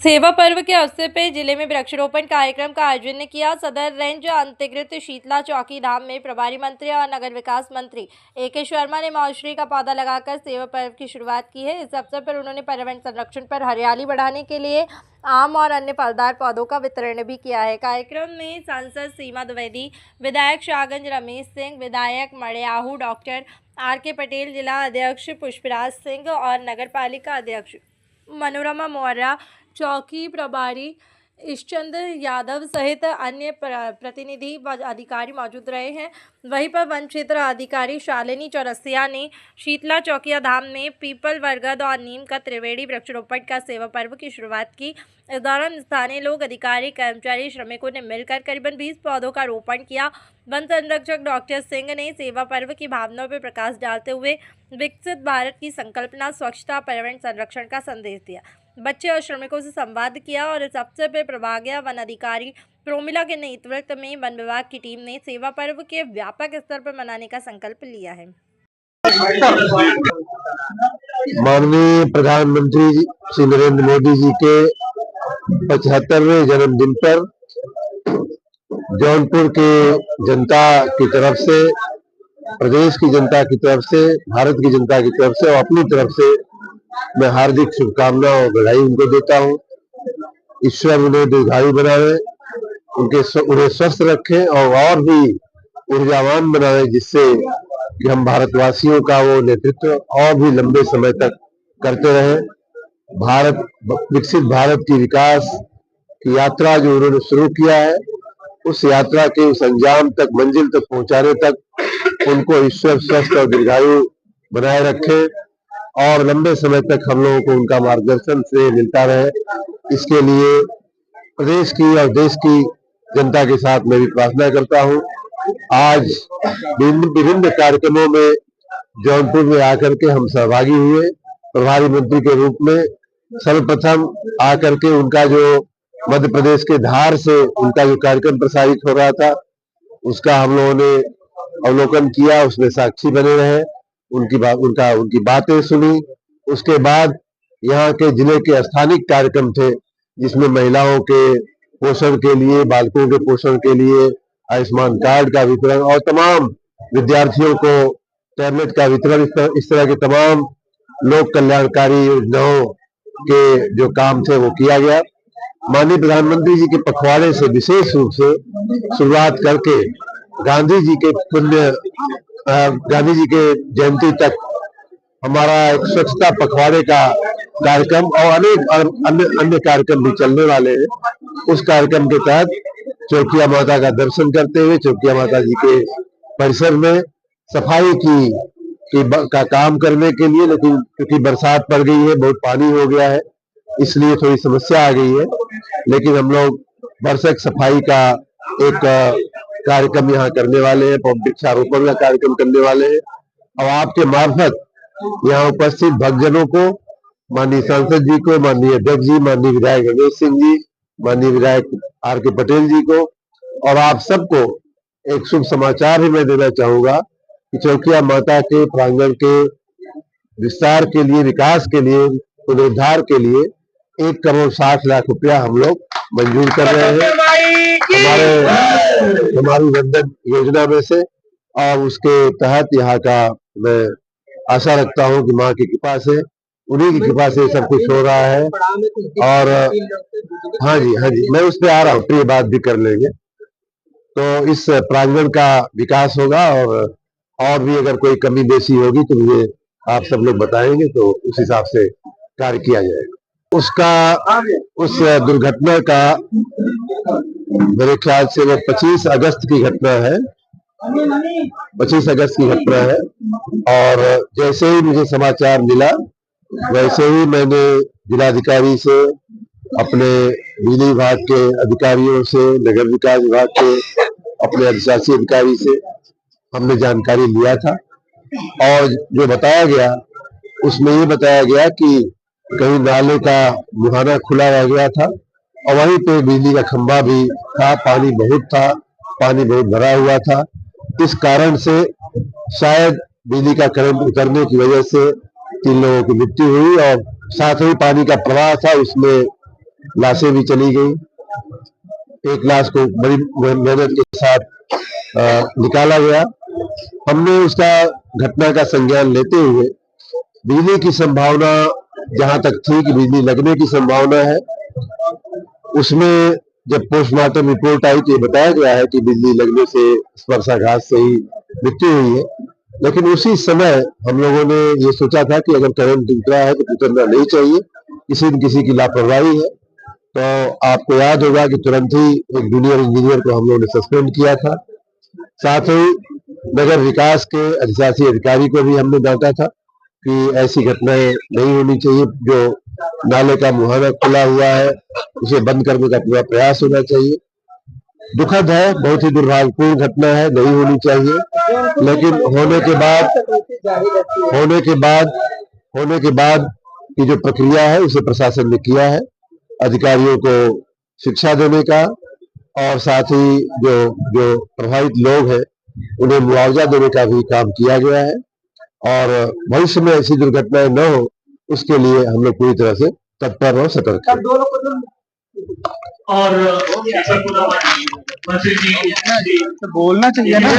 सेवा पर्व के अवसर पर जिले में वृक्षारोपण कार्यक्रम का आयोजन किया। सदर रेंज अंतर्गत शीतला चौकी धाम में प्रभारी मंत्री और नगर विकास मंत्री AK शर्मा ने मौसरी का पौधा लगाकर सेवा पर्व की शुरुआत की है। इस अवसर पर उन्होंने पर्यावरण संरक्षण पर हरियाली बढ़ाने के लिए आम और अन्य फलदार पौधों का वितरण भी किया है। कार्यक्रम में सांसद सीमा द्विवेदी, विधायक शाहगंज रमेश सिंह, विधायक मड़ियाहू डॉक्टर RK पटेल, जिला अध्यक्ष पुष्पराज सिंह और नगर पालिका अध्यक्ष मनोरमा मौर्य, चौकी प्रभारी ईशचंद्र यादव सहित अन्य प्रतिनिधि व अधिकारी मौजूद रहे हैं। वहीं पर वन क्षेत्र अधिकारी शालिनी चौरसिया ने शीतला चौकिया धाम में पीपल, बरगद और नीम का त्रिवेणी वृक्षारोपण का सेवा पर्व की शुरुआत की। इस दौरान स्थानीय लोग, अधिकारी, कर्मचारी, श्रमिकों ने मिलकर करीबन 20 पौधों का रोपण किया। वन संरक्षक डॉक्टर सिंह ने सेवा पर्व की भावनाओं पर प्रकाश डालते हुए विकसित भारत की संकल्पना, स्वच्छता, पर्यावरण संरक्षण का संदेश दिया। बच्चे और श्रमिकों से संवाद किया और इस अवसर पर प्रभागीय वन अधिकारी प्रोमिला के नेतृत्व में वन विभाग की टीम ने सेवा पर्व के व्यापक स्तर पर मनाने का संकल्प लिया है। माननीय प्रधानमंत्री श्री नरेंद्र मोदी जी के 75वें जन्मदिन पर जौनपुर के जनता की तरफ से, प्रदेश की जनता की तरफ से, भारत की जनता की तरफ से और अपनी तरफ से मैं हार्दिक शुभकामनाएं और बधाई उनको देता हूं। ईश्वर उन्हें दीर्घायु बनाए, उन्हें स्वस्थ रखे और भी ऊर्जावान बनाए, जिससे कि हम भारतवासियों का वो नेतृत्व और भी लंबे समय तक करते रहे। विकसित भारत की विकास की यात्रा जो उन्होंने शुरू किया है, उस यात्रा के उस अंजाम तक, मंजिल तक पहुंचाने तक उनको ईश्वर स्वस्थ और दीर्घायु बनाए रखे और लंबे समय तक हम लोगों को उनका मार्गदर्शन से मिलता रहे। इसके लिए प्रदेश की और देश की जनता के साथ मैं भी प्रार्थना करता हूं। आज विभिन्न कार्यक्रमों में जौनपुर में आकर के हम सहभागी हुए। प्रभारी मंत्री के रूप में सर्वप्रथम आकर के उनका जो मध्य प्रदेश के धार से उनका जो कार्यक्रम प्रसारित हो रहा था, उसका हम लोगों ने अवलोकन किया, उसमें साक्षी बने रहे, उनकी बातें सुनी। उसके बाद यहाँ के जिले के स्थानीय कार्यक्रम थे, जिसमें महिलाओं के पोषण के लिए, बालकों के पोषण के लिए आयुष्मान कार्ड का वितरण और तमाम विद्यार्थियों को टैबलेट का वितरण, इस तरह के तमाम लोक कल्याणकारी योजनाओं के जो काम थे वो किया गया। माननीय प्रधानमंत्री जी के पखवाड़े से विशेष रूप से शुरुआत करके गांधी जी के जयंती तक हमारा एक स्वच्छता पखवाड़े का कार्यक्रम और अनेक अन्य कार्यक्रम भी चलने वाले हैं। उस कार्यक्रम के तहत चौकिया माता का दर्शन करते हुए चौकिया माता जी के परिसर में सफाई का काम करने के लिए, लेकिन क्योंकि बरसात पड़ गई है, बहुत पानी हो गया है, इसलिए थोड़ी समस्या आ गई है, लेकिन हम लोग बरसक सफाई का एक कार्यक्रम यहाँ करने वाले हैं, वृक्षारोपण का कार्यक्रम करने वाले हैं। और आपके मार्फत यहाँ उपस्थित भक्तजनों को, माननीय सांसद जी को, माननीय अध्यक्ष जी, माननीय विधायक रमेश सिंह जी, माननीय विधायक RK पटेल जी को और आप सबको एक शुभ समाचार ही मैं देना चाहूंगा कि चौकिया माता के प्रांगण के विस्तार के लिए, विकास के लिए, पुनरुद्धार के लिए 1,60,00,000 रुपया हम लोग मंजूर कर रहे हैं हमारी वंदन योजना में से। और उसके तहत यहाँ का मैं आशा रखता हूँ कि माँ की कृपा से, उन्हीं की कृपा से सब कुछ हो रहा है। और हाँ जी, मैं उस पर आ रहा हूँ, फिर ये बात भी कर लेंगे। तो इस प्रांगण का विकास होगा और भी अगर कोई कमी बेसी होगी तो मुझे आप सब लोग बताएंगे, तो उस हिसाब से कार्य किया जाएगा। उस दुर्घटना का मेरे ख्याल से वो 25 अगस्त की घटना है, 25 अगस्त की घटना है। और जैसे ही मुझे समाचार मिला, वैसे ही मैंने जिलाधिकारी से, अपने बिजली विभाग के अधिकारियों से, नगर विकास विभाग के अपने अधिशासी अधिकारी से हमने जानकारी लिया था। और जो बताया गया, उसमें ये बताया गया कि कहीं नाले का मुहाना खुला रह गया था और वहीं पे बिजली का खंभा भी था, पानी बहुत भरा हुआ था। इस कारण से शायद बिजली का करंट उतरने की वजह से 3 लोगों की मृत्यु हुई और साथ ही पानी का प्रवाह था, उसमें लाशें भी चली गई। एक लाश को बड़ी मेहनत के साथ निकाला गया। हमने उसका घटना का संज्ञान लेते हुए बिजली की संभावना जहां तक थी कि बिजली लगने की संभावना है, उसमें जब पोस्टमार्टम रिपोर्ट आई तो ये बताया गया है कि बिजली लगने से स्पर्शाघात से ही मृत्यु हुई है। लेकिन उसी समय हम लोगों ने ये सोचा था कि अगर करंट उतरा है तो उतरना नहीं चाहिए, किसी न किसी की लापरवाही है। तो आपको याद होगा कि तुरंत ही एक जूनियर इंजीनियर को हम लोगों ने सस्पेंड किया था। साथ ही नगर विकास के अधिशासी अधिकारी को भी हमने डांटा था कि ऐसी घटनाएं नहीं होनी चाहिए। जो नाले का मुहाना खुला हुआ है उसे बंद करने का पूरा प्रयास होना चाहिए। दुखद है, बहुत ही दुर्भाग्यपूर्ण घटना है, नहीं होनी चाहिए। लेकिन होने के बाद की जो प्रक्रिया है उसे प्रशासन ने किया है। अधिकारियों को शिक्षा देने का और साथ ही जो जो प्रभावित लोग हैं उन्हें मुआवजा देने का भी काम किया गया है। और भविष्य में ऐसी दुर्घटनाएं न हो उसके लिए हम लोग पूरी तरह से तत्पर और सतर्क हैं। और मंत्री जी बोलना चाहिए ना।